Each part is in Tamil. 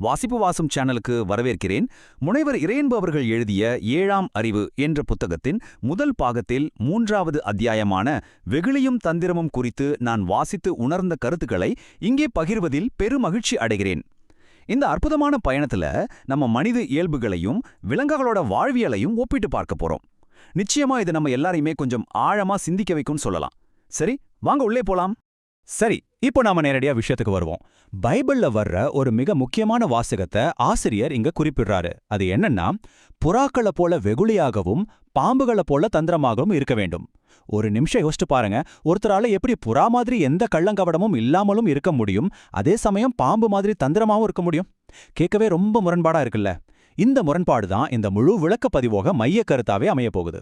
வாசிப்பு வாசம் சேனலுக்கு வரவேற்கிறேன். முனைவர் இறையன்பு அவர்கள் எழுதிய 7ஆம் அறிவு என்ற புத்தகத்தின் முதல் பாகத்தில் 3வது அத்தியாயமான வெகுளியும் தந்திரமும் குறித்து நான் வாசித்து உணர்ந்த கருத்துக்களை இங்கே பகிர்வதில் பெருமகிழ்ச்சி அடைகிறேன். இந்த அற்புதமான பயணத்துல நம்ம மனித இயல்புகளையும் விலங்குகளோட வாழ்வியலையும் ஒப்பிட்டு பார்க்க போறோம். நிச்சயமா இது நம்ம எல்லாரையுமே கொஞ்சம் ஆழமா சிந்திக்க வைக்கும்னு சொல்லலாம். சரி, வாங்க உள்ளே போலாம். சரி, இப்போ நாம நேரடியா விஷயத்துக்கு வருவோம். பைபிள்ல வர்ற ஒரு மிக முக்கியமான வாசகத்தை ஆசிரியர் இங்க குறிப்பிடுறாரு. அது என்னன்னா, புறாக்களை போல வெகுளியாகவும் பாம்புகளை போல தந்திரமாகவும் இருக்க வேண்டும். ஒரு நிமிஷம் யோசிச்சு பாருங்க, ஒருத்தரால எப்படி புறா மாதிரி எந்த கள்ளங்கவடமும் இல்லாமலும் இருக்க முடியும், அதே சமயம் பாம்பு மாதிரி தந்திரமாவும் இருக்க முடியும்? கேட்கவே ரொம்ப முரண்பாடா இருக்குல்ல? இந்த முரண்பாடு தான் இந்த முழு விளக்கப்பதிவோக மைய கருத்தாவே அமைய போகுது.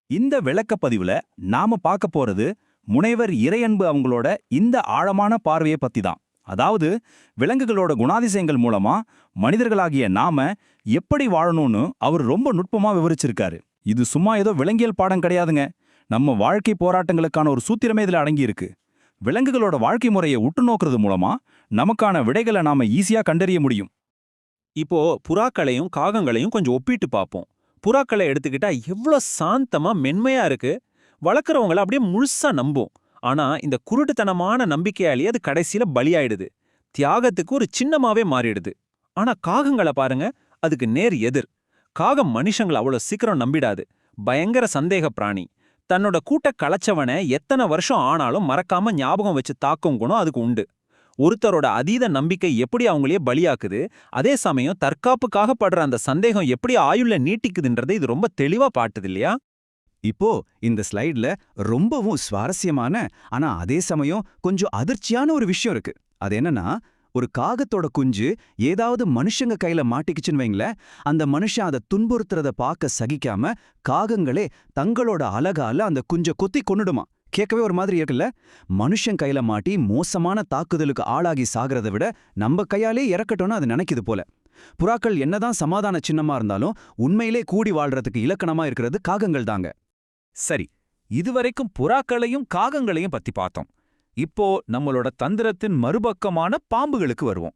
இந்த விளக்கப்பதிவுல நாம பார்க்க போறது முனைவர் இறையன்பு அவங்களோட இந்த ஆழமான பார்வையை பத்தி தான். அதாவது, விலங்குகளோட குணாதிசயங்கள் மூலமா மனிதர்களாகிய நாம எப்படி வாழணும்னு அவர் ரொம்ப நுட்பமா விவரிச்சிருக்காரு. இது சும்மா ஏதோ விலங்கியல் பாடம் கிடையாதுங்க. நம்ம வாழ்க்கை போராட்டங்களுக்கான ஒரு சூத்திரமே இதுல அடங்கியிருக்கு. விலங்குகளோட வாழ்க்கை முறையை உற்று நோக்குறது மூலமா நமக்கான விடைகளை நாம ஈஸியா கண்டறிய முடியும். இப்போ புறாக்களையும் காகங்களையும் கொஞ்சம் ஒப்பிட்டு பார்ப்போம். புறாக்களை எடுத்துக்கிட்டா எவ்வளோ சாந்தமா மென்மையா இருக்கு. வளர்க்குறவங்கள அப்படியே முழுசா நம்பும். ஆனா இந்த குருட்டுத்தனமான நம்பிக்கையாலேயே அது கடைசியில பலியாயிடுது. தியாகத்துக்கு ஒரு சின்னமாவே மாறிடுது. ஆனா காகங்களை பாருங்க, அதுக்கு நேர் எதிர். காகம் மனுஷங்களை அவ்வளோ சீக்கிரம் நம்பிடாது. பயங்கர சந்தேக பிராணி. தன்னோட கூட்ட களைச்சவனை எத்தனை வருஷம் ஆனாலும் மறக்காம ஞாபகம் வச்சு தாக்கும் குணம் அதுக்கு உண்டு. ஒருத்தரோட அதீத நம்பிக்கை எப்படி அவங்களையே பலியாக்குது, அதே சமயம் தற்காப்புக்காக படுற அந்த சந்தேகம் எப்படி ஆயுள்ல நீட்டிக்குதுன்றதை இது ரொம்ப தெளிவா பாட்டுது இல்லையா? இப்போ இந்த ஸ்லைட்ல ரொம்பவும் சுவாரஸ்யமான ஆனா அதே சமயம் கொஞ்சம் அதிர்ச்சியான ஒரு விஷயம் இருக்கு. அது என்னன்னா, ஒரு காகத்தோட குஞ்சு ஏதாவது மனுஷங்க கையில மாட்டிக்கிச்சுன்னு வைங்களேன், அந்த மனுஷன் அதை துன்புறுத்துறத பார்க்க சகிக்காம காகங்களே தங்களோட அலகால அந்த குஞ்சை கொத்தி கொன்னுடுமா. கேட்கவே ஒரு மாதிரி இருக்குல்ல? மனுஷன் கையில மாட்டி மோசமான தாக்குதலுக்கு ஆளாகி சாகிறத விட நம்ம கையாலே இறக்கட்டோன்னு அது நினைக்குது போல. புறாக்கள் என்னதான் சமாதான சின்னமா இருந்தாலும் உண்மையிலே கூடி வாழ்றதுக்கு இலக்கணமா இருக்கிறது காகங்கள் தாங்க. சரி, இதுவரைக்கும் புறாக்களையும் காகங்களையும் பத்தி பார்த்தோம். இப்போ நம்மளோட தந்திரத்தின் மறுபக்கமான பாம்புகளுக்கு வருவோம்.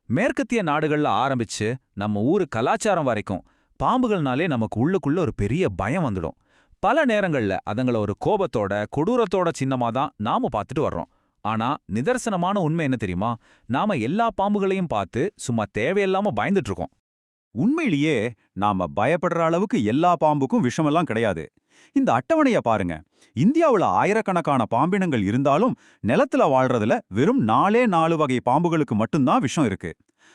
மேற்கத்திய நாடுகள்ல ஆரம்பிச்சு நம்ம ஊரு கலாச்சாரம் வரைக்கும் பாம்புகள்னாலே நமக்கு உள்ளுக்குள்ள ஒரு பெரிய பயம் வந்துடும். பல நேரங்கள்ல அதுங்கள ஒரு கோபத்தோட கொடூரத்தோட சின்னமா தான் நாம பார்த்துட்டு வர்றோம். ஆனா நிதர்சனமான உண்மை என்ன தெரியுமா? நாம எல்லா பாம்புகளையும் பார்த்து சும்மா தேவையில்லாம பயந்துட்டு இருக்கோம். உண்மையிலேயே நாம பயப்படுற அளவுக்கு எல்லா பாம்புக்கும் விஷமெல்லாம் கிடையாது. இந்த அட்டவணைய பாருங்க. இந்தியாவுல ஆயிரக்கணக்கான பாம்பினங்கள் இருந்தாலும் நிலத்துல வாழ்றதுல வெறும் 4 வகை பாம்புகளுக்கு மட்டும்தான் விஷம் இருக்கு.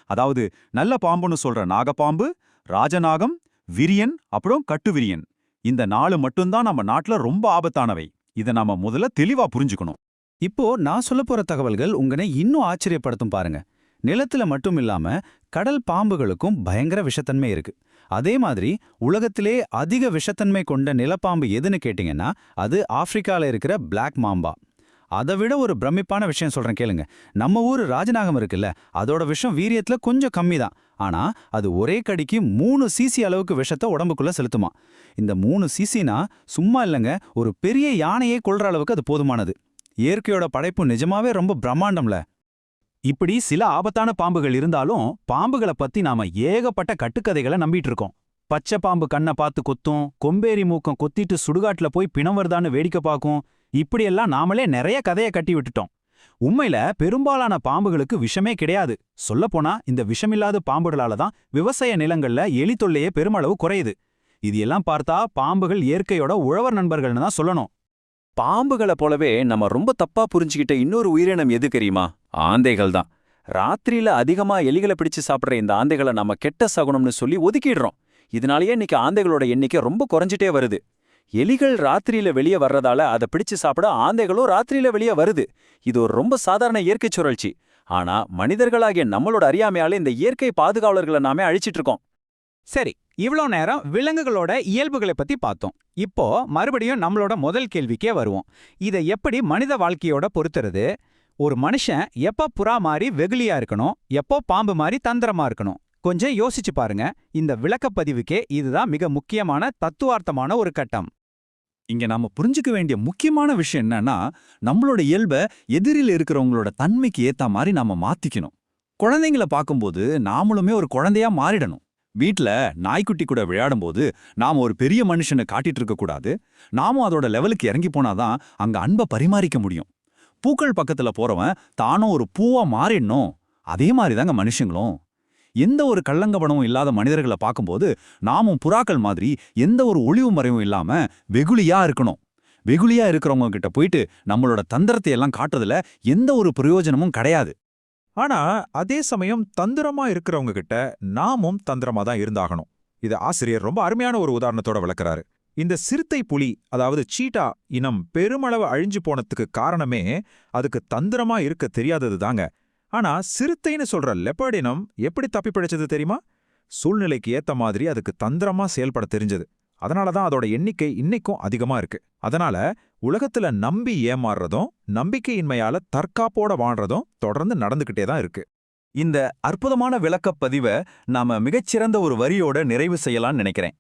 அதாவது, நல்ல பாம்புன்னு சொல்ற நாகப்பாம்பு, ராஜநாகம், விரியன், அப்புறம் கட்டுவிரியன். இந்த 4 மட்டும்தான் நம்ம நாட்டுல ரொம்ப ஆபத்தானவை. இதை நாம முதல்ல தெளிவா புரிஞ்சுக்கணும். இப்போ நான் சொல்ல போற தகவல்கள் உங்களை இன்னும் ஆச்சரியப்படுத்தும் பாருங்க. நிலத்துல மட்டும் இல்லாம கடல் பாம்புகளுக்கும் பயங்கர விஷத்தன்மை இருக்கு. அதே மாதிரி உலகத்திலே அதிக விஷத்தன்மை கொண்ட நிலப்பாம்பு எதுன்னு கேட்டிங்கன்னா அது ஆப்பிரிக்கால இருக்கிற பிளாக் மாம்பா. அதை விட ஒரு பிரமிப்பான விஷயம் சொல்றேன் கேளுங்க. நம்ம ஊரு ராஜநாகம் இருக்குல்ல, அதோட விஷம் வீரியத்துல கொஞ்சம் கம்மி தான். ஆனா அது ஒரே கடிக்கு 3 சிசி அளவுக்கு விஷத்தை உடம்புக்குள்ள செலுத்துமா. இந்த 3 சிசினா சும்மா இல்லைங்க, ஒரு பெரிய யானையை கொல்ற அளவுக்கு அது போதுமானது. இயற்கையோட படைப்பு நிஜமாவே ரொம்ப பிரம்மாண்டம்ல. இப்படி சில ஆபத்தான பாம்புகள் இருந்தாலும் பாம்புகளை பத்தி நாம ஏகப்பட்ட கட்டுக்கதைகளை நம்பிட்டு இருக்கோம். பச்சை பாம்பு கண்ணை பார்த்து கொத்தும், கொம்பேரி மூக்கம் கொத்திட்டு சுடுகாட்டுல போய் பிணம் வருதான்னு வேடிக்கை பார்க்கும். இப்படியெல்லாம் நாமளே நிறைய கதையை கட்டி விட்டுட்டோம். உண்மையில பெரும்பாலான பாம்புகளுக்கு விஷமே கிடையாது. சொல்லப்போனா இந்த விஷமில்லாத பாம்புகளால தான் விவசாய நிலங்கள்ல எலி தொல்லையே பெருமளவு குறையுது. இது எல்லாம் பார்த்தா பாம்புகள் இயற்கையோட உழவர் நண்பர்கள்னு தான் சொல்லணும். பாம்புகளை போலவே நம்ம ரொம்ப தப்பா புரிஞ்சுக்கிட்ட இன்னொரு உயிரினம் எது தெரியுமா? ஆந்தைகள் தான். ராத்திரியில அதிகமா எலிகளை பிடிச்சு சாப்பிட்ற இந்த ஆந்தைகளை நம்ம கெட்ட சகுனம்னு சொல்லி ஒதுக்கிடுறோம். இதனாலேயே இன்னைக்கு ஆந்தைகளோட எண்ணிக்கை ரொம்ப குறைஞ்சிட்டே வருது. எலிகள் ராத்திரியில வெளியே வர்றதால அதை பிடிச்சு சாப்பிட ஆந்தைகளும் ராத்திரியில வெளியே வருது. இது ஒரு ரொம்ப சாதாரண இயற்கை சுழற்சி. ஆனா மனிதர்களாகிய நம்மளோட அறியாமையால இந்த இயற்கை பாதுகாவலர்களை நாமே அழிச்சிட்டு இருக்கோம். சரி, இவ்ளோ நேரம் விலங்குகளோட இயல்புகளை பத்தி பார்த்தோம். இப்போ மறுபடியும் நம்மளோட முதல் கேள்விக்கே வருவோம். இதை எப்படி மனித வாழ்க்கையோட பொறுத்துறது? ஒரு மனுஷன் எப்ப புறா மாதிரி வெகுளியா இருக்கணும், எப்போ பாம்பு மாதிரி தந்திரமா இருக்கணும்? கொஞ்சம் யோசிச்சு பாருங்க. இந்த விளக்கப்பதிவுக்கே இதுதான் மிக முக்கியமான தத்துவார்த்தமான ஒரு கட்டம். இங்க நாம புரிஞ்சுக்க வேண்டிய முக்கியமான விஷயம் என்னன்னா, நம்மளோட இயல்பை எதிரில் இருக்கிறவங்களோட தன்மைக்கு ஏத்த மாதிரி நாம மாத்திக்கணும். குழந்தைங்கள பார்க்கும்போது நாமளுமே ஒரு குழந்தையா மாறிடணும். வீட்ல நாய்க்குட்டி கூட விளையாடும்போது நாம ஒரு பெரிய மனுஷனை காட்டிட்டு இருக்க கூடாது. நாமும் அதோட லெவலுக்கு இறங்கி போனாதான் அங்க அன்பை பரிமாறிக்க முடியும். பூக்கள் பக்கத்துல போறவன் தானும் ஒரு பூவா மாறிடணும். அதே மாதிரிதாங்க மனுஷங்களும். எந்த ஒரு கள்ளங்கபடமும் இல்லாத மனிதர்களை பார்க்கும்போது நாமும் புறாக்கள் மாதிரி எந்த ஒரு ஒளிவு மறைவும் இல்லாம வெகுளியா இருக்கணும். வெகுளியா இருக்கிறவங்க கிட்ட போயிட்டு நம்மளோட தந்திரத்தை எல்லாம் காட்டுறதுல எந்த ஒரு பிரயோஜனமும் கிடையாது. ஆனா அதே சமயம் தந்திரமா இருக்கிறவங்க கிட்ட நாமும் தந்திரமா தான் இருந்தாகணும். இது ஆசிரியர் ரொம்ப அருமையான ஒரு உதாரணத்தோட விளக்குறாரு. இந்த சிறுத்தை புலி, அதாவது சீட்டா இனம் பெருமளவு அழிஞ்சு போனதுக்கு காரணமே அதுக்கு தந்திரமா இருக்க தெரியாதது தாங்க. ஆனா சிறுத்தைன்னு சொல்ற லெப்பர்ட் இனம் எப்படி தப்பி பிழைச்சது தெரியுமா? சூழ்நிலைக்கு ஏத்த மாதிரி அதுக்கு தந்திரமா செயல்பட தெரிஞ்சது. அதனாலதான் அதோட எண்ணிக்கை இன்னைக்கும் அதிகமா இருக்கு. அதனால உலகத்துல நம்பி ஏமாறுறதும் நம்பிக்கையின்மையால தற்காப்போட வாழ்றதும் தொடர்ந்து நடந்துகிட்டே தான் இருக்கு. இந்த அற்புதமான விளக்கப் பதிவை நாம மிகச்சிறந்த ஒரு வரியோட நிறைவு செய்யலாம்னு நினைக்கிறேன்.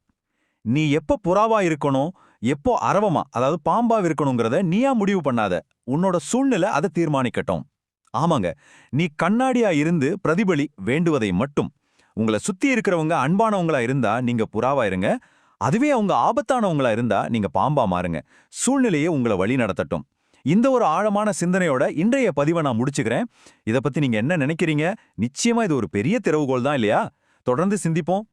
நீ எப்ப புறாவா இருக்கணும், எப்போ அரவமா அதாவது பாம்பா இருக்கணுங்கிறத நீயா முடிவு பண்ணாத. உன்னோட சூழ்நிலை அதை தீர்மானிக்கட்டும். ஆமாங்க, நீ கண்ணாடியா இருந்து பிரதிபலி வேண்டுவதை மட்டும். உங்களை சுத்தி இருக்கிறவங்க அன்பானவங்களா இருந்தா நீங்க புறாவா இருங்க. அதுவே அவங்க ஆபத்தானவங்களா இருந்தா நீங்க பாம்பா மாறுங்க. சூழ்நிலையே உங்களை வழி நடத்தட்டும். இந்த ஒரு ஆழமான சிந்தனையோட இன்றைய பதிவை நான் முடிச்சுக்கிறேன். இதை பத்தி நீங்க என்ன நினைக்கிறீங்க? நிச்சயமா இது ஒரு பெரிய திறவுகோல் தான் இல்லையா? தொடர்ந்து சிந்திப்போம்.